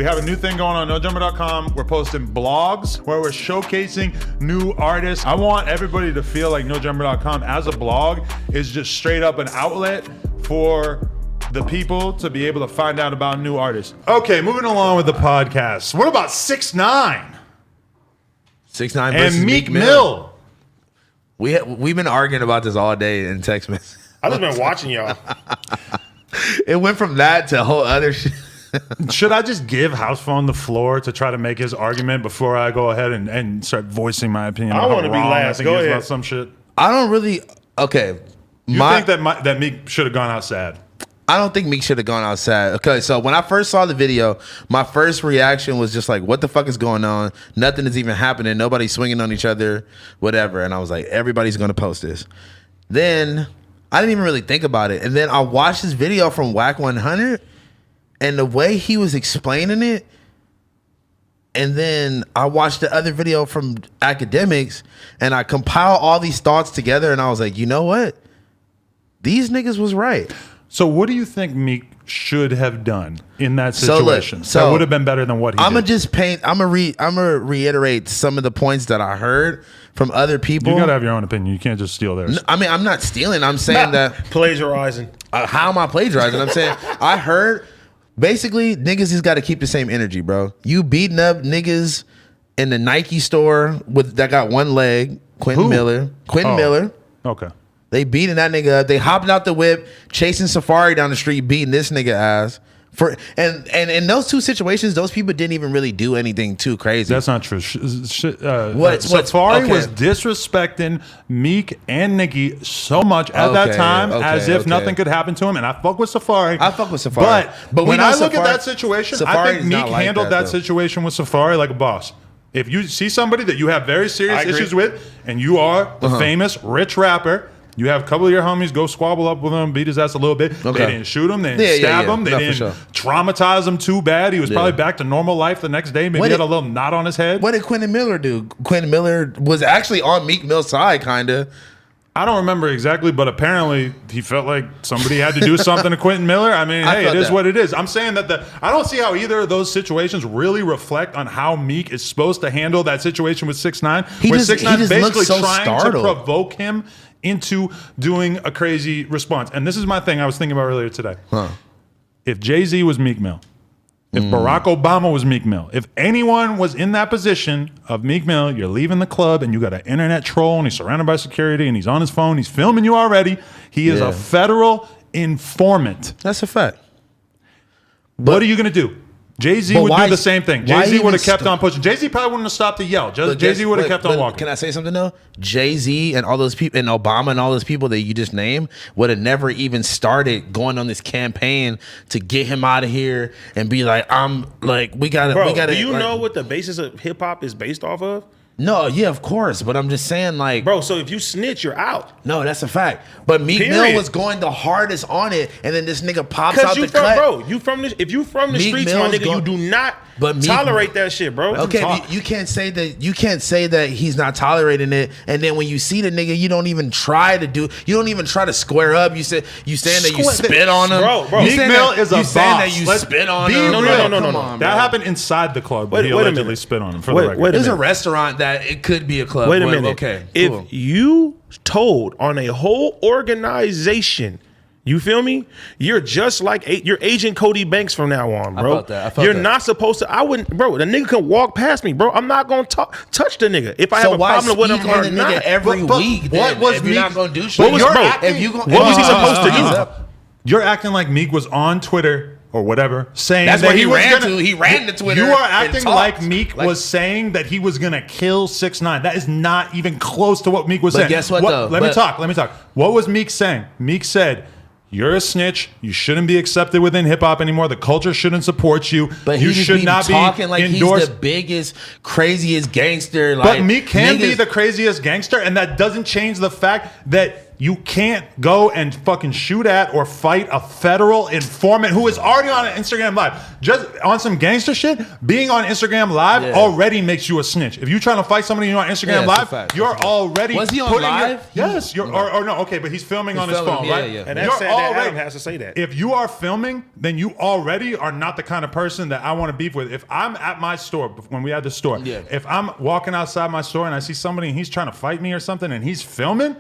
We have a new thing going on NoJumper.com. We're posting blogs where we're showcasing new artists. I want everybody to feel like NoJumper.com as a blog is just straight up an outlet for the people to be able to find out about new artists. Okay, moving along with the podcast. What about 6ix9ine? 6ix9ine versus And Meek Mill. We've been arguing about this all day in text messages. I've just been watching y'all. It went from that to a whole other shit. Should I just give House Phone the floor to try to make his argument before I go ahead and start voicing my opinion? I want to be last. Go ahead. About some shit. I don't really. Okay. You think that Meek should have gone out sad? I don't think Meek should have gone outside. Okay, so when I first saw the video, my first reaction was just like, what the fuck is going on? Nothing is even happening. Nobody's swinging on each other, whatever. And I was like, everybody's going to post this. Then I didn't even really think about it. And then I watched this video from Whack 100, and the way he was explaining it, and then I watched the other video from Academics, and I compiled all these thoughts together, and I was like, you know what? These niggas was right. So what do you think Meek should have done in that situation? So that would have been better than what he did. I'm gonna reiterate some of the points that I heard from other people. You gotta have your own opinion. You can't just steal theirs. I mean, I'm not stealing. I'm saying that plagiarizing. How am I plagiarizing? I'm saying I heard basically niggas just got to keep the same energy, bro. You beating up niggas in the Nike store that got one leg. Quentin Miller. Okay. They beating that nigga up. They hopping out the whip, chasing Safari down the street, beating this nigga ass. And in those two situations, those people didn't even really do anything too crazy. That's not true. Safari okay. was disrespecting Meek and Nicki so much at that time as if nothing could happen to him. And I fuck with Safari. But when I look at that situation, I think Meek handled that situation with Safari like a boss. If you see somebody that you have very serious issues with, and you are the famous rich rapper, you have a couple of your homies go squabble up with him, beat his ass a little bit. Okay. They didn't shoot him. They didn't stab him. They didn't traumatize him too bad. He was probably back to normal life the next day. Maybe he had a little knot on his head. What did Quentin Miller do? Quentin Miller was actually on Meek Mill's side, kind of. I don't remember exactly, but apparently he felt like somebody had to do something to Quentin Miller. I mean, hey, it is what it is. I'm saying that I don't see how either of those situations really reflect on how Meek is supposed to handle that situation with 6ix9ine, where 6ix9ine basically trying to provoke him into doing a crazy response. And this is my thing I was thinking about earlier today. If Jay-Z was Meek Mill, if Barack Obama was Meek Mill, if anyone was in that position of Meek Mill, you're leaving the club and you got an internet troll and he's surrounded by security and he's on his phone, he's filming you already. He is a federal informant. That's a fact. What are you going to do? Jay-Z would do the same thing. Jay-Z would have kept on pushing. Jay-Z probably wouldn't have stopped to yell. Jay-Z would have kept on walking. Can I say something though? Jay-Z and all those people, and Obama and all those people that you just named would have never even started going on this campaign to get him out of here and be like, we gotta. Do you know what the basis of hip hop is based off of? No, yeah, of course, but I'm just saying, like, bro. So if you snitch, you're out. No, that's a fact. But Meek Mill was going the hardest on it, and then this nigga pops out the cut. Bro, if you from the streets, my nigga, you do not tolerate that shit, bro. Okay, you can't say that. You can't say that he's not tolerating it, and then when you see the nigga, you don't even try to square up. You saying that you spit on him, bro. Meek Mill is a boss. You saying that you spit on him? No. That happened inside the club. He allegedly spit on him. For the record, there's a restaurant that it could be a club. Wait a minute. Okay, cool. If you told on a whole organization, you feel me? You're just like you're Agent Cody Banks from now on, bro. I felt you're that. not supposed to. I wouldn't, bro. The nigga can walk past me, bro. I'm not gonna touch the nigga if I have a problem with him or not. Every week, what was Meek not gonna do shit? What was he supposed to do? You're acting like Meek was on Twitter or whatever, saying that's that where he ran to Twitter. You are acting like Meek was saying that he was gonna kill 6ix9ine. That is not even close to what Meek was saying. Guess what though? Let me talk. What was Meek saying? Meek said, "You're a snitch. You shouldn't be accepted within hip hop anymore. The culture shouldn't support you. But you should not be talking like endorsed." He's the biggest, craziest gangster. But Meek can be the craziest gangster, and that doesn't change the fact that You can't go and fucking shoot at or fight a federal informant who is already on an Instagram Live. Just on some gangster shit, being on Instagram Live already makes you a snitch. If you're trying to fight somebody on Instagram Live, you're already Was he on live? Yes. Or no, okay, but he's filming on his phone, right? And that's sad that Adam has to say that. If you are filming, then you already are not the kind of person that I want to beef with. If I'm at my store, when we had the store, if I'm walking outside my store and I see somebody and he's trying to fight me or something and he's filming,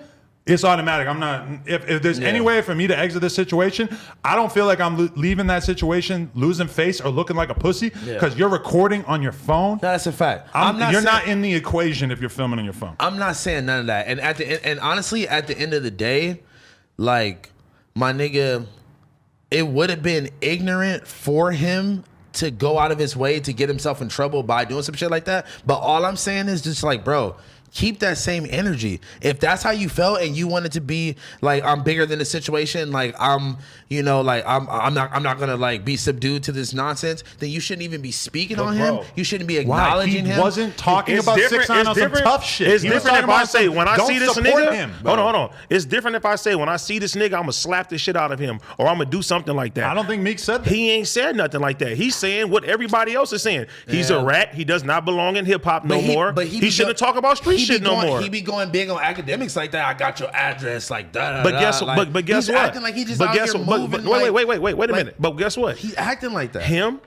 it's automatic. I'm not. If there's any way for me to exit this situation, I don't feel like I'm leaving that situation losing face or looking like a pussy because you're recording on your phone. No, that's a fact. You're not in the equation if you're filming on your phone. I'm not saying none of that. And honestly, at the end of the day, like my nigga, it would have been ignorant for him to go out of his way to get himself in trouble by doing some shit like that. But all I'm saying is just like, bro, keep that same energy. If that's how you felt and you wanted to be like, I'm bigger than the situation, like I'm not gonna like be subdued to this nonsense, then you shouldn't even be speaking on him. You shouldn't be acknowledging him. He wasn't talking about 6ix9ine on some tough shit. It's different if I say when I see this nigga. Him, hold on. It's different if I say when I see this nigga, I'm gonna slap the shit out of him or I'm gonna do something like that. I don't think Meek said that. He ain't said nothing like that. He's saying what everybody else is saying. He's a rat. He does not belong in hip hop no more. But he shouldn't talk about street shit no more. He be going big on academics like that. I got your address, like that. But guess what? He's acting like he just out here moving. Wait a minute. But guess what? He's acting like that. Him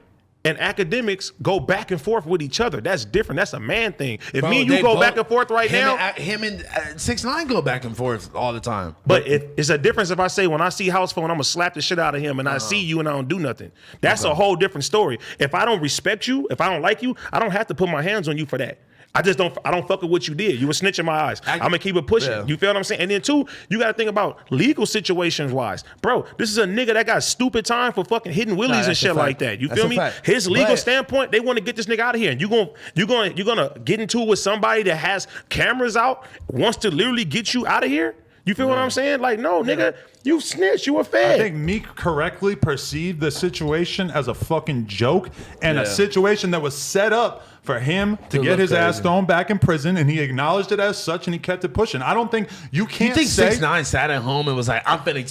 and academics go back and forth with each other. That's different. That's a man thing. If me and you go back and forth right now, him and 6ix9ine go back and forth all the time. But it's a difference if I say when I see House Phone, I'm gonna slap the shit out of him, and I see you and I don't do nothing. That's a whole different story. If I don't respect you, if I don't like you, I don't have to put my hands on you for that. I don't fuck with what you did. You were snitching my eyes. I'm gonna keep it pushing. Yeah. You feel what I'm saying? And then two, you gotta think about legal situations wise. Bro, this is a nigga that got stupid time for fucking hitting willies and shit like that. You feel me? His legal standpoint, they want to get this nigga out of here. And you're gonna get into it with somebody that has cameras out, wants to literally get you out of here? You feel what I'm saying? Like, no, nigga, you snitched, you a fed. I think Meek correctly perceived the situation as a fucking joke and a situation that was set up for him to get his ass thrown back in prison, and he acknowledged it as such, and he kept it pushing. I don't think you can't say 6ix9ine sat at home and was like, I'm finna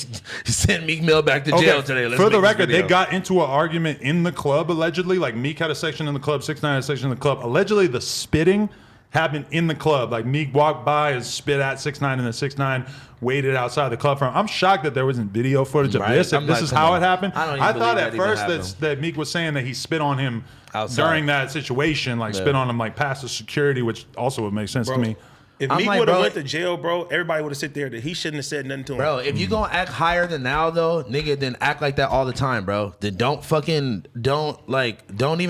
send Meek Mill back to jail today. For the record, they got into an argument in the club, allegedly. Like, Meek had a section in the club, 6ix9ine had a section in the club. Allegedly, the spitting happened in the club. Like, Meek walked by and spit at 6ix9ine, and then 6ix9ine waited outside the club for him. I'm shocked that there wasn't video footage of this. If this is how it happened. I thought at first that Meek was saying that he spit on him during that situation, like spit on him like past the security, which also would make sense to me. If Meek would have went to jail, bro, everybody would have sit there that he shouldn't have said nothing to him. Bro, if you gonna act higher than now though, nigga, then act like that all the time, bro. Then don't even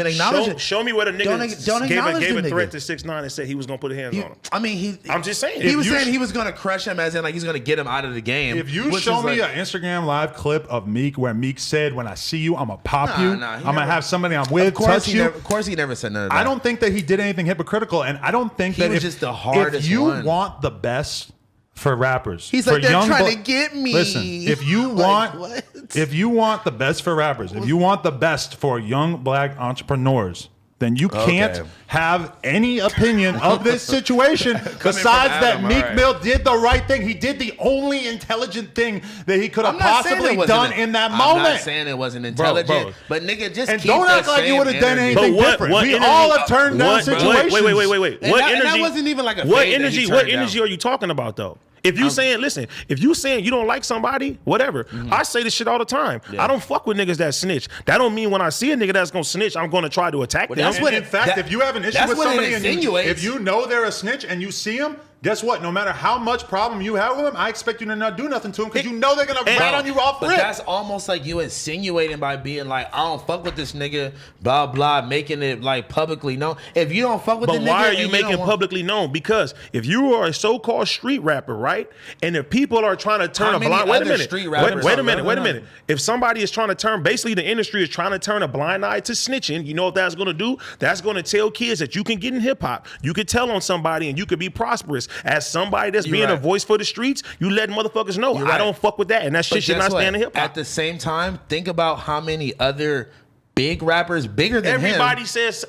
acknowledge it. Show me what a nigga gave a threat to 6ix9ine and said he was gonna put his hands on him. I mean, I'm just saying. He was saying he was gonna crush him, as in like he's gonna get him out of the game. If you show me an Instagram live clip of Meek where Meek said, "When I see you, I'm gonna pop you. I'm gonna have somebody I'm with touch you." Of course, he never said none of that. I don't think that he did anything hypocritical, and I don't think that if you want the best for rappers, he's like, they're trying to get me. Listen, if you want the best for rappers, if you want the best for young black entrepreneurs, then you can't have any opinion of this situation besides that Meek Mill did the right thing. He did the only intelligent thing that he could have possibly done in that moment. I'm not saying it wasn't intelligent, but nigga, just keep don't act like you would have done anything different. We all have turned down situations. Wait. What energy? That wasn't even like a what energy? What energy are you talking about though? If you saying, listen, if you saying you don't like somebody, whatever, I say this shit all the time. I don't fuck with niggas that snitch. That don't mean when I see a nigga that's gonna snitch, I'm gonna try to attack them. That's what, in fact, if you have an issue with somebody and if you know they're a snitch and you see them, guess what? No matter how much problem you have with them, I expect you to not do nothing to them because you know they're gonna rat on you off rip. But that's almost like you insinuating by being like, I don't fuck with this nigga, blah blah, making it like publicly known. If you don't fuck with the nigga, but why are you making it publicly known? Because if you are a so-called street rapper, right, and if people are trying to turn a blind, wait a minute. If somebody is trying to turn, basically the industry is trying to turn a blind eye to snitching. You know what that's gonna do? That's gonna tell kids that you can get in hip hop, you can tell on somebody, and you could be prosperous. As somebody that's being a voice for the streets, you let motherfuckers know I don't fuck with that, and that shit should not stand in hip hop. At the same time, think about how many other big rappers bigger than Everybody him. says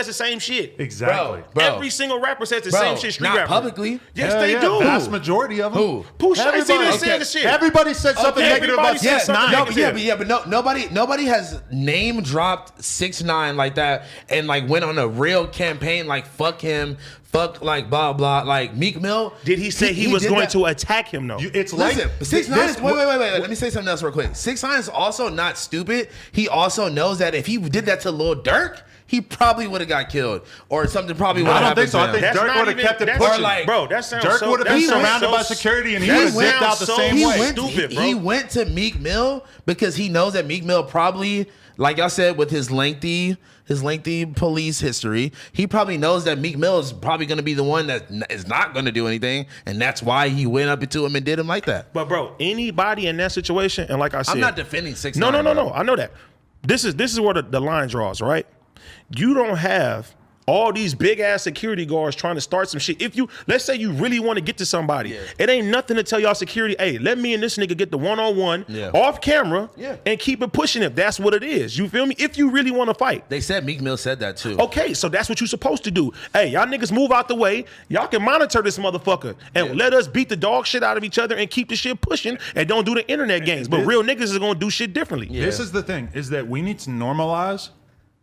the same shit. Exactly. Bro. Every single rapper says the same shit. Street not rapper. publicly. Yes, Hell they yeah, do. Vast majority of them. Who? Pooh Shiesty didn't Everybody. say the shit. Everybody said something Okay, negative everybody about said 6ix9ine. something But nobody has name dropped 6ix9ine like that and like went on a real campaign like fuck him, fuck like blah blah. Like Meek Mill. Did he say he was did going that. to attack him though? It's like Listen, 6ix9ine is, wait. Let me say something else real quick. 6ix9ine is also not stupid. He also knows that if he did that to Lil Durk, he probably would have got killed or something. Probably would have I don't think happened so. I to him. think That's Dirk not would have even- kept it that's- pushing. Or like- Bro, that sounds Dirk so. would have that been sounds surrounded so by security and he that would have zipped sounds out the so same he way. went, Stupid, bro. he went to Meek Mill because he knows that Meek Mill probably, like y'all said, with his lengthy police history, he probably knows that Meek Mill is probably going to be the one that is not going to do anything, and that's why he went up into him and did him like that. But bro, anybody in that situation, and like I said, I'm not defending 6ix9ine. No. I know that. This is where the line draws, right? You don't have all these big ass security guards trying to start some shit. If you, let's say you really want to get to somebody, it ain't nothing to tell y'all security, hey, let me and this nigga get the one-on-one off camera and keep it pushing if that's what it is. You feel me? If you really want to fight. They said Meek Mill said that too. Okay, so that's what you're supposed to do. Hey, y'all niggas move out the way. Y'all can monitor this motherfucker and let us beat the dog shit out of each other and keep the shit pushing and don't do the internet games. But real niggas is gonna do shit differently. This is the thing, is that we need to normalize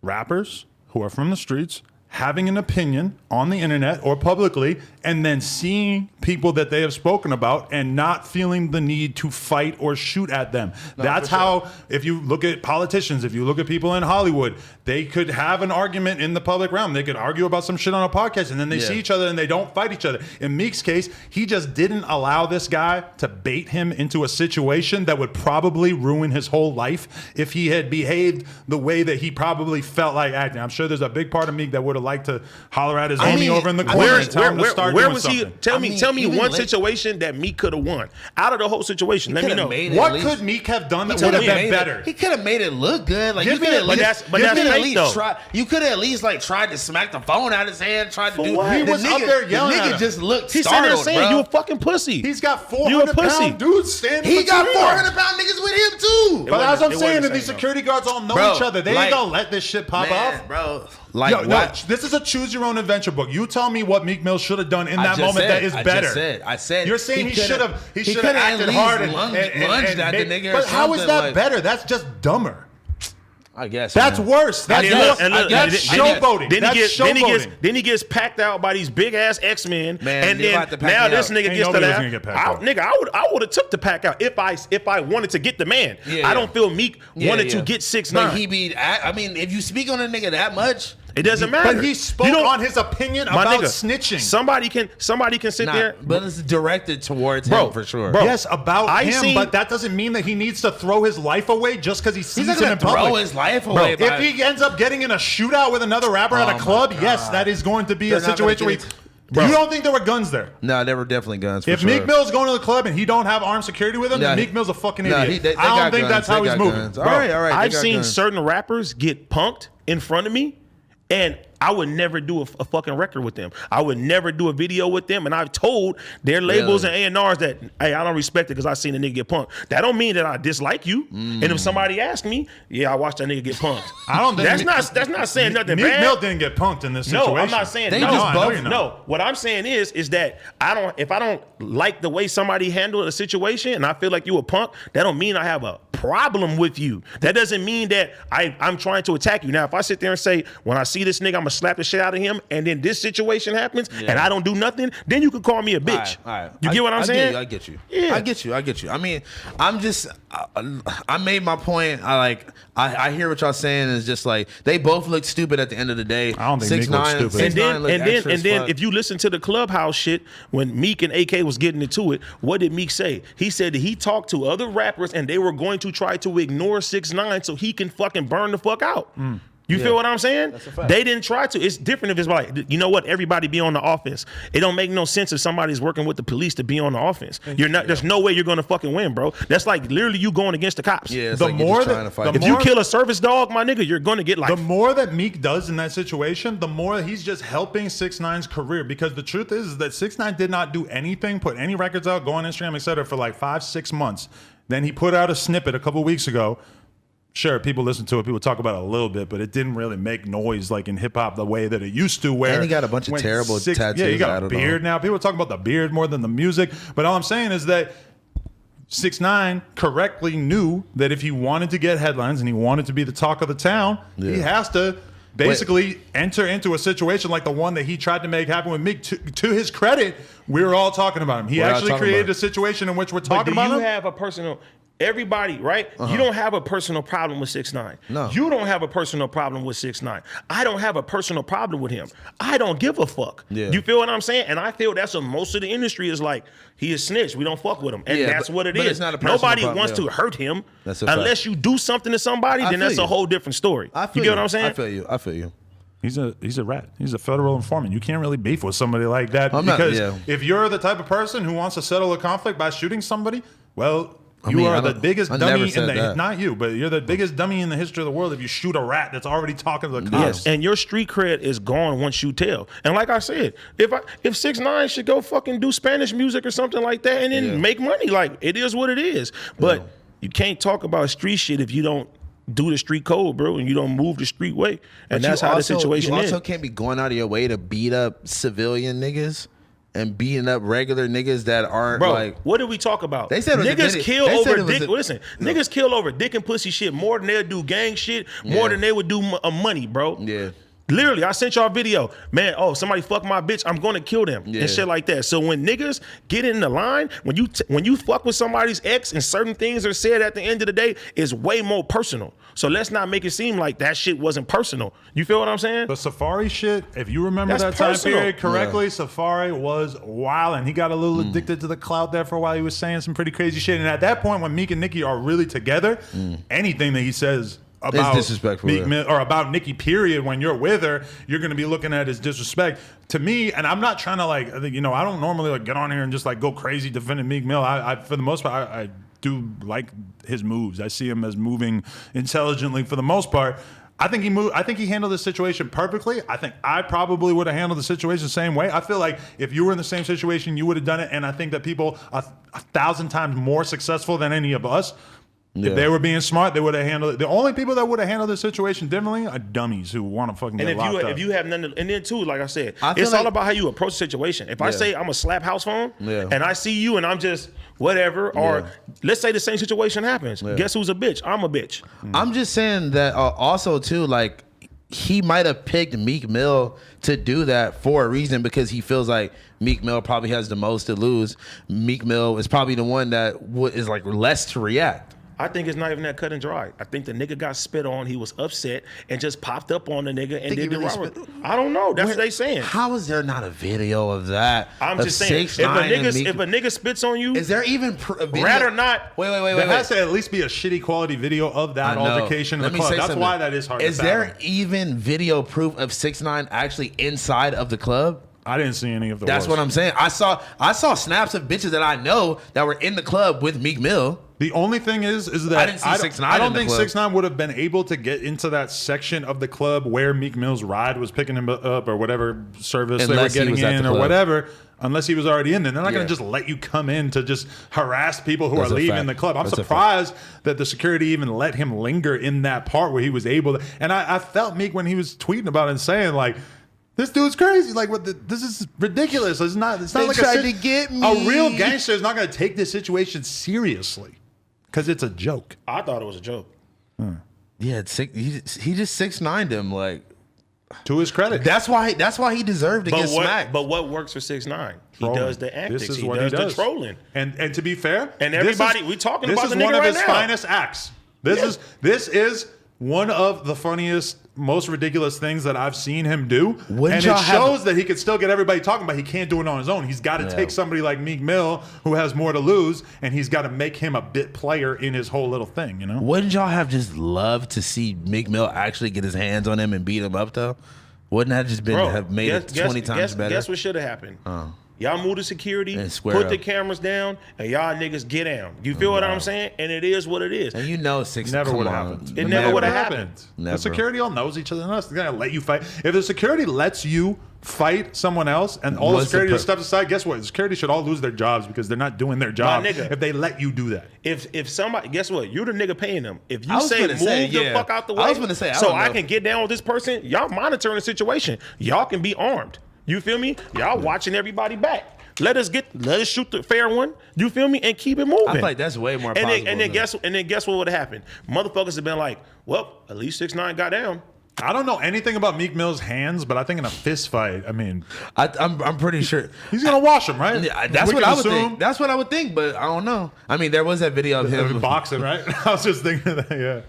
rappers who are from the streets having an opinion on the internet or publicly and then seeing people that they have spoken about and not feeling the need to fight or shoot at them. That's how, if you look at politicians, if you look at people in Hollywood, they could have an argument in the public realm. They could argue about some shit on a podcast and then they see each other and they don't fight each other. In Meek's case, he just didn't allow this guy to bait him into a situation that would probably ruin his whole life if he had behaved the way that he probably felt like acting. I'm sure there's a big part of Meek that would have liked to holler at his homie over in the corner and tell him to start where doing was something. he? Tell me even one late- situation that Meek could have won out of the whole situation. Let me know. What could Meek have done that would have been better? He could have made it look good. Like Give you me could a- at but least, that's you could at fake, least though. try. You could at least like tried to smack the phone out of his hand. Tried to do. what? He was up there yelling The at nigga him. just looked He's sitting there startled, saying bro. you a fucking pussy. He's got You a 400-pound dudes standing He got between them. 400-pound niggas with him too. But as I'm It wasn't saying, the if these same, though. security guards all know Bro, each other, they like- ain't gonna let this shit pop Man, off. bro. Like Yo, no, what? this is a choose your own adventure book. You tell me what Meek Mill should have done in I that just moment said- that is I better. just I said You're saying he should coulda- have he acted coulda at least hard and lunged at the made- nigga or But how is something, that like- better? That's just dumber. I guess That's man. worse. That's guess- that's showboating. Then That's showboating. then he gets packed out by these big ass X-Men, Man, and you'll then have to pack now me this out. nigga Ain't gets to nobody was that. gonna get packed out. Nigga, I would have took the pack out if I wanted to get the man. Yeah, I don't feel Meek wanted to yeah. get But 6ix9ine. he be. I mean, if you speak on a nigga that much, It doesn't matter. But he spoke You don't- on his opinion My about nigga, snitching. Somebody can sit there. but it's directed towards Bro, him for sure. bro. Yes, about I him, seen- but that doesn't mean that he needs to throw his life away just because he sees He's not him gonna in public. throw his life away. If he ends up getting in a shootout with another rapper at Oh a my club, God. yes, that is going to be They're a not gonna situation where get you don't think there were guns there. No, there were definitely guns. For If sure. Meek Mill's going to the club and he don't have armed security with him, Nah, then he- Meek Mill's a fucking Nah, idiot. they I don't got think guns. that's how They he's got moving. guns. All right. they I've got seen guns. certain rappers get punked in front of me, and I would never do a fucking record with them. I would never do a video with them, and I've told their labels Really? and A&Rs that, hey, I don't respect it because I seen a nigga get punked. That don't mean that I dislike you. And if somebody asks me, yeah, I watched that nigga get punked. I don't think that's not saying nothing Meek bad. Mill didn't get punked in this situation. No, I'm not saying They no. just I know both- you're not. No, what I'm saying is that if I don't like the way somebody handled a situation and I feel like you a punk, that don't mean I have a problem with you. That doesn't mean that I'm trying to attack you. Now, if I sit there and say, when I see this nigga, I'm gonna slap the shit out of him, and then this situation happens and I don't do nothing, then you can call me a bitch. All right. You get what I'm saying? I get you. Yeah. I get you. I mean, I made my point. I hear what y'all saying. It's just like they both look stupid at the end of the day. I don't think Meek looks stupid. And then, look extra as fuck. if you listen to the Clubhouse shit, when Meek and AK was getting into it, what did Meek say? He said that he talked to other rappers and they were going to try to ignore 6ix9ine so he can fucking burn the fuck out. You feel what I'm saying? That's a fact. They didn't try to. It's different if it's like, you know what? Everybody be on the offense. It don't make no sense if somebody's working with the police to be on the offense. You're not. There's no way you're gonna fucking win, bro. That's like literally you going against the cops. Yeah, it's The like you're more just that- trying to fight. the If you more- kill a service dog, my nigga, you're gonna get life. The more that Meek does in that situation, the more he's just helping 6ix9ine's career. Because the truth is that 6ix9ine did not do anything, put any records out, go on Instagram, etc. for like 5-6 months. Then he put out a snippet a couple weeks ago sure, people listen to it, people talk about it a little bit, but it didn't really make noise like in hip hop the way that it used to. Where And he got a bunch of when terrible tattoos. Yeah, he I got a don't beard know. now. People talk about the beard more than the music. But all I'm saying is that 6ix9ine correctly knew that if he wanted to get headlines and he wanted to be the talk of the town, he has to basically enter into a situation like the one that he tried to make happen with Meek. To his credit, we were all talking about him. He actually created a situation in which we're talking about him. Do you have a personal... Everybody, right? You don't have a personal problem with 6ix9ine. No. You don't have a personal problem with 6ix9ine. I don't have a personal problem with him. I don't give a fuck. Yeah. You feel what I'm saying? And I feel that's what most of the industry is like. He is snitch. We don't fuck with him. And that's what it is. It's not a personal Nobody problem, wants to hurt him. That's a fact. Unless you do something to somebody, then that's a whole different story. You get what I'm saying? I feel you. I feel you. He's a rat. He's a federal informant. You can't really beef with somebody like that because if you're the type of person who wants to settle a conflict by shooting somebody, well, you are the biggest dummy in the not you, but you're the biggest dummy in the history of the world if you shoot a rat that's already talking to the cops. Yes, and your street cred is gone once you tell. And like I said, if 6ix9ine should go fucking do Spanish music or something like that and then make money, like it is what it is. But you can't talk about street shit if you don't do the street code, bro, and you don't move the street way. And that's how the situation is. You also can't be going out of your way to beat up civilian niggas and beating up regular niggas that aren't like. What did we talk about? They said niggas kill over dick. Listen, niggas kill over dick and pussy shit more than they'll do gang shit, more than they would do money, bro. Yeah. Literally, I sent y'all a video. Man, somebody fuck my bitch, I'm gonna kill them and shit like that. So when niggas get in the line, when you fuck with somebody's ex and certain things are said at the end of the day, it's way more personal. So let's not make it seem like that shit wasn't personal. You feel what I'm saying? The Safari shit, if you remember That's that personal. time period correctly, Safari was wild and he got a little addicted to the clout there for a while. He was saying some pretty crazy shit. And at that point, when Meek and Nicki are really together, anything that he says about disrespectful, Meek Mill or about Nicki, period, when you're with her, you're going to be looking at as disrespect to me. And I'm not trying to I don't normally get on here and just go crazy defending Meek Mill. I for the most part, I do like his moves. I see him as moving intelligently for the most part. I think he handled the situation perfectly. I think I probably would have handled the situation the same way. I feel like if you were in the same situation, you would have done it. And I think that people are 1,000 times more successful than any of us. If they were being smart, they would have handled it. The only people that would have handled the situation differently are dummies who want to fucking get locked up. If you have nothing, and then too, like I said, it's all about how you approach the situation. If I say I'm a slap house phone, and I see you and I'm just whatever, or let's say the same situation happens. Guess who's a bitch? I'm a bitch. I'm just saying that also too, like he might have picked Meek Mill to do that for a reason because he feels like Meek Mill probably has the most to lose. Meek Mill is probably the one that is like less to react. I think it's not even that cut and dry. I think the nigga got spit on. He was upset and just popped up on the nigga and did the robbery. I don't know. That's what they saying. How is there not a video of that? I'm just saying. If a nigga spits on you, is there even a video? Rat or not? Wait. There has to at least be a shitty quality video of that altercation in the club. That's why that is hard. Is there even video proof of 6ix9ine actually inside of the club? I didn't see any of the. That's what I'm saying. I saw snaps of bitches that I know that were in the club with Meek Mill. The only thing is that I didn't see 6ix9ine. I don't think 6ix9ine would have been able to get into that section of the club where Meek Mill's ride was picking him up or whatever service Unless they were getting in or whatever. Unless he was already in there. They're not going to just let you come in to just harass people who are leaving the club. I'm surprised that the security even let him linger in that part where he was able to. And I felt Meek when he was tweeting about it and saying this dude's crazy. This is ridiculous. It's not like to get me. A real gangster is not going to take this situation seriously because it's a joke. I thought it was a joke. Yeah, he just 6ix9ine him to his credit. That's why he deserved to get smacked. But what works for 6ix9ine? He does the antics. This is he what does he does the trolling. And to be fair, and everybody we talking about the nigga this is one of right his now. finest acts. This is one of the funniest, most ridiculous things that I've seen him do. And it shows that he could still get everybody talking, but he can't do it on his own. He's got to take somebody like Meek Mill, who has more to lose, and he's got to make him a bit player in his whole little thing, you know? Wouldn't y'all have just loved to see Meek Mill actually get his hands on him and beat him up, though? Wouldn't that just have made it 20 times better? Guess what should have happened? Y'all move to security, And square put up. the cameras down, and y'all niggas get down. You feel what I'm saying? And it is what it is. And you know, 6 Never come would've on. happened. It never would've happened. Never. The security all knows each other. They're gonna let you fight. If the security lets you fight someone else, and all the What's the security per- just steps aside, guess what? The security should all lose their jobs because they're not doing their job. nigga. If they let you do that, If somebody, guess what? You're the nigga paying them. If you I was say gonna move say, the yeah. fuck out the I way, was gonna say, I so don't I know. can get down with this person. Y'all monitoring the situation. Y'all can be armed. You feel me? Y'all watching everybody back. Let us shoot the fair one. You feel me? And keep it moving. I feel like that's way more and possible. then guess what would have happened? Motherfuckers have been like, well, at least 6ix9ine got down. I don't know anything about Meek Mill's hands, but I think in a fist fight, I mean, I'm pretty sure. he's gonna wash him, right? Yeah, that's We what can I would assume. think. That's what I would think, but I don't know. I mean, there was that video of him Boxing, right? I was just thinking that, yeah.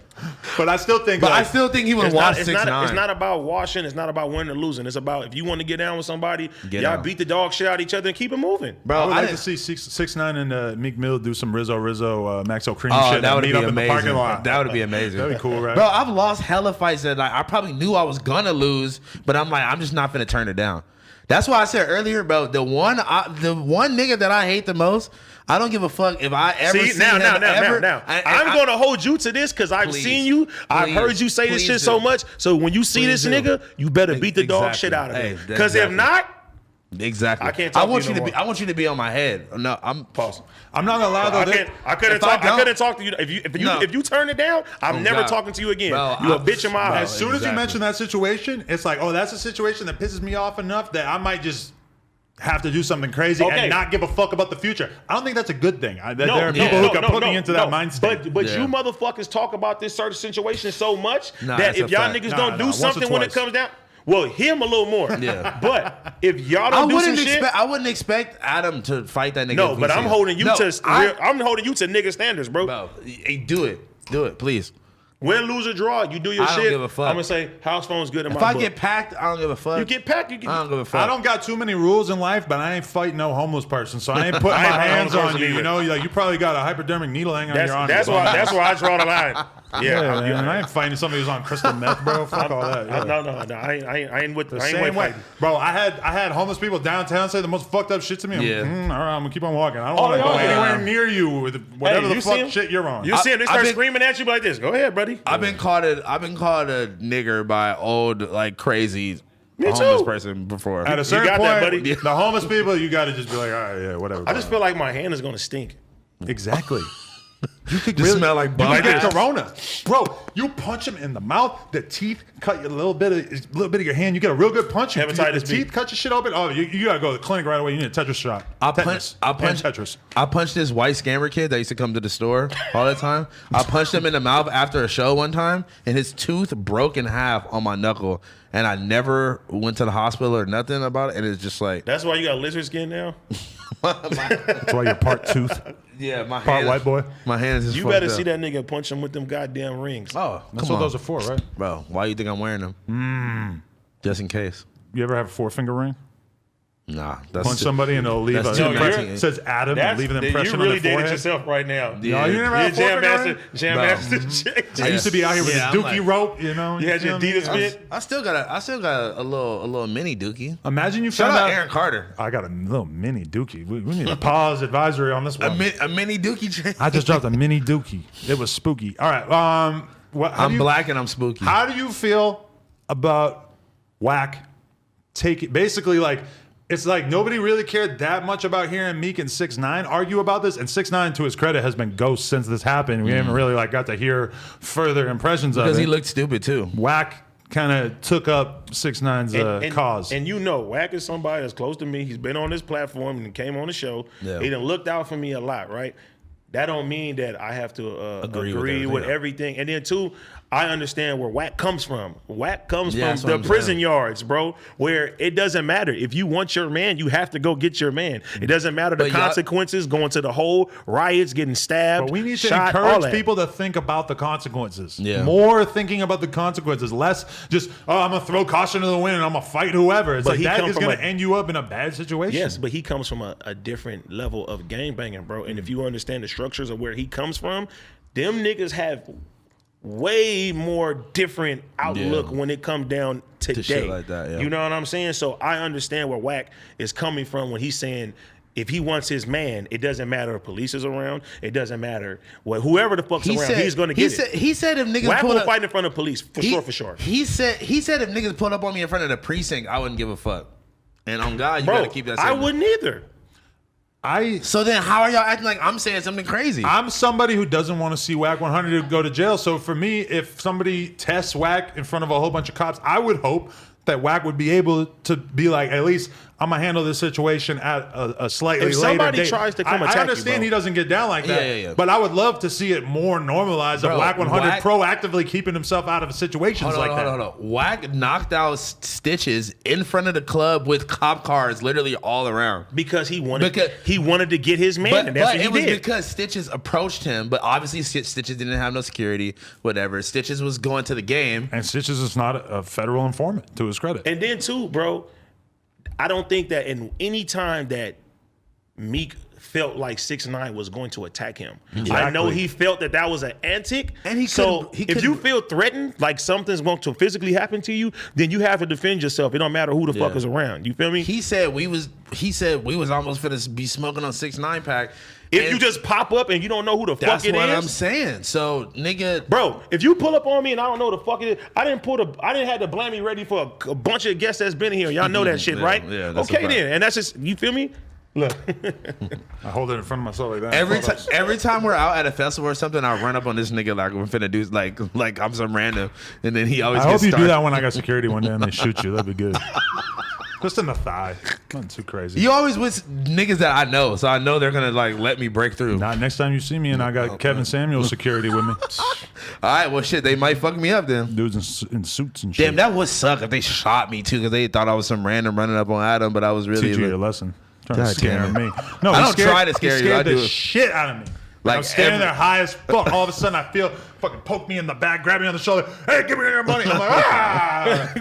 But I still think, But like, I still think he would It's watch not, 6ix9ine. it's not about washing. It's not about winning or losing. It's about if you want to get down with somebody, Get y'all down. beat the dog shit out of each other and keep it moving. I Bro, would I like to didn't- see 6ix9ine and Meek Mill do some Rizzo, Maxo Cream Oh, shit that and would meet be up in the amazing. parking lot. That would be amazing. That'd be cool, right? Bro, I've lost hella fights that like I probably knew I was gonna lose, but I'm like, I'm just not gonna turn it down. That's why I said earlier, bro. The one nigga that I hate the most, I don't give a fuck if I ever See, see now, him ever. I'm going to hold you to this because I've Please, seen you. I've please, heard you say this please shit do. so much. So when you see Please this do. nigga, you better beat the dog Exactly. shit out of Hey, him. that's Because if exactly. not, Exactly. I can't talk I want to you you no to be. more. I want you to be on my head. No, I'm pause. I'm not gonna lie though. I couldn't if I talk. I don't- couldn't talk to you No. if you turn it down. I'm Oh, never God. talking to you again. Bro, You a I- bitch in my bro, eyes. As soon as you Exactly. mention that situation, it's like, oh, that's a situation that pisses me off enough that I might just have to do something crazy Okay. and not give a fuck about the future. I don't think that's a good thing. There No, are no, people no, who can no, put me no, into no. that mind state. But Yeah. you motherfuckers talk about this certain situation so much Nah, that that's if a y'all fact. niggas Nah, don't nah, do once or something when it twice. comes down, well, him a little more. Yeah. But if y'all I don't do some wouldn't shit, expect. I wouldn't expect Adam to fight that nigga. no. if we But see I'm him. holding you No, I'm holding you to nigga standards, bro. Bro, hey, do it, please. Win, lose, or draw, you do your I don't shit. give a fuck. I'm gonna say house phone's good in If my I book. get packed, I don't give a fuck. You get packed. You get. I don't give a fuck. I don't got too many rules in life, but I ain't fighting no homeless person, so I ain't putting I ain't my fighting hands no on person you. either. You know, like you probably got a hypodermic needle hanging on your arm. That's why I draw the line. Yeah, Yeah, man, I ain't fighting somebody who's on crystal meth, bro. Fuck all that. Yeah. No. I ain't with The I ain't same with way, fighting. bro. I had homeless people downtown say the most fucked up shit to me. I'm Yeah. all right, I'm gonna keep on walking. I don't want to go yeah. anywhere near you with whatever Hey, the you see fuck him? shit you're on. You see him? They I've start been- screaming at you like this. Go ahead, buddy. I've been called a nigger by old like crazy Me homeless too. person before. At a certain got that, point, buddy. the homeless people, you got to just be like, all right, yeah, whatever. I just feel like my hand is gonna stink. exactly. You could Just smell like you bum. could get this. corona, bro. You punch him in the mouth, the teeth cut you a little bit of your hand. You get a real good punch. Hepatitis the B. teeth cut your shit open. Oh, you gotta go to the clinic right away. You need a Tetris shot. I Tetanus punched and Tetris. I punched this white scammer kid that used to come to the store all the time. I punched him in the mouth after a show one time, and his tooth broke in half on my knuckle. And I never went to the hospital or nothing about it. And it's just like, That's why you got lizard skin now. That's why you're part tooth, yeah, my part hand, white boy. My hands is You fucked better up. see that nigga punch him with them goddamn rings. Oh, That's come what on, those are for, right? bro. Why you think I'm wearing them? Just in case. You ever have a 4-finger ring? Nah, that's Punch somebody and it'll leave that's an too impression. much. It says Adam and leave an impression you really on their dated forehead. yourself right now. Yeah. No, you never You're had a 4-finger ring? Jam Bro. master chick. I used to be out here with Yeah, this I'm dookie like- rope, you know. You had your know what I mean? Adidas fit. I still got a little mini dookie. Imagine you Shout found out out. Aaron Carter. I got a little mini dookie. We need a pause advisory on this one. A mini dookie chain. I just dropped a mini dookie. It was spooky. All right. How do I'm you- black and I'm spooky. How do you feel about whack? Basically like. It's like nobody really cared that much about hearing Meek and 6ix9ine argue about this, and 6ix9ine, to his credit, has been ghost since this happened. We haven't really like got to hear further impressions of it. Because he looked stupid too. Whack kind of took up 6ix9ine's cause. And you know, Wack is somebody that's close to me. He's been on this platform and came on the show. Yeah. He done looked out for me a lot, right? That don't mean that I have to agree with everything. And then two, I understand where Wack comes from. Wack comes Yeah, that's from what the I'm prison saying. yards, bro, where it doesn't matter. If you want your man, you have to go get your man. It doesn't matter the But y'all- consequences, going to the hole, riots, getting stabbed, But we need to shot, all encourage that. people to think about the consequences. Yeah. More thinking about the consequences, less just, oh, I'm going to throw caution to the wind and I'm going to fight whoever. It's But like he that come is from going to a- end you up in a bad situation. Yes, but he comes from a different level of gangbanging, bro. And if you understand the structures of where he comes from, them niggas have way more different outlook when it comes down today. shit like that, yeah. You know what I'm saying? So I understand where Wack is coming from when he's saying if he wants his man, it doesn't matter if police is around. It doesn't matter whoever the fuck's around. He's going to get it. He said if niggas Wack pull will up, fight in front of police for sure. He said if niggas pulled up on me in front of the precinct, I wouldn't give a fuck. And on God, you Bro, gotta keep that. I wouldn't either. So then, how are y'all acting like I'm saying something crazy? I'm somebody who doesn't want to see Wack 100 go to jail. So for me, if somebody tests Wack in front of a whole bunch of cops, I would hope that Wack would be able to be like, at least I'm gonna handle this situation at a slightly later date. If somebody tries to come attack you, I understand he doesn't get down like that, Yeah. but I would love to see it more normalized. Of Wack 100 proactively keeping himself out of situations like that. Hold on. Wack knocked out Stitches in front of the club with cop cars literally all around. Because he wanted to get his man. And that's what it he did. because Stitches approached him, but obviously Stitches didn't have no security, whatever. Stitches was going to the game. And Stitches is not a federal informant, to his credit. And then too, bro, I don't think that in any time that Meek felt like 6ix9ine was going to attack him. Exactly. I know he felt that was an antic. And if you feel threatened, like something's going to physically happen to you, then you have to defend yourself. It don't matter who the fuck is around. You feel me? He said we was almost finna be smoking on 6ix9ine pack. If you just pop up and you don't know who the fuck it is. That's what I'm saying. So, nigga. Bro, if you pull up on me and I don't know who the fuck it is, I didn't have the blammy ready for a bunch of guests that's been here. Y'all know that shit, right? Yeah, that's okay then. And that's just, you feel me? Look. I hold it in front of myself like that. Every time we're out at a festival or something, I run up on this nigga like we're finna do like I'm some random, and then he always. I hope you do that when I got security one day and they shoot you. That'd be good. Just in the thigh, nothing too crazy. You always with niggas that I know, so I know they're gonna like let me break through. Not next time you see me and I got Kevin Samuel security with me. All right, well shit, they might fuck me up then. Dudes in suits and shit. Damn, that would suck if they shot me too, because they thought I was some random running up on Adam, but I was really teach you like, your lesson. Trying to God scare damn it. me. No, I don't try to scare he you. I scared the do it. shit out of me. Like I'm standing there high as fuck. All of a sudden, I feel fucking poke me in the back, grab me on the shoulder. Hey, give me your money. I'm like, ah.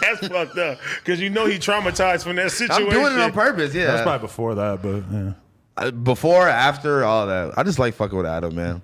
That's fucked up. Because you know he traumatized from that situation. I'm doing it on purpose. Yeah, That's probably before that, but yeah. Before, after, all that. I just like fucking with Adam, man.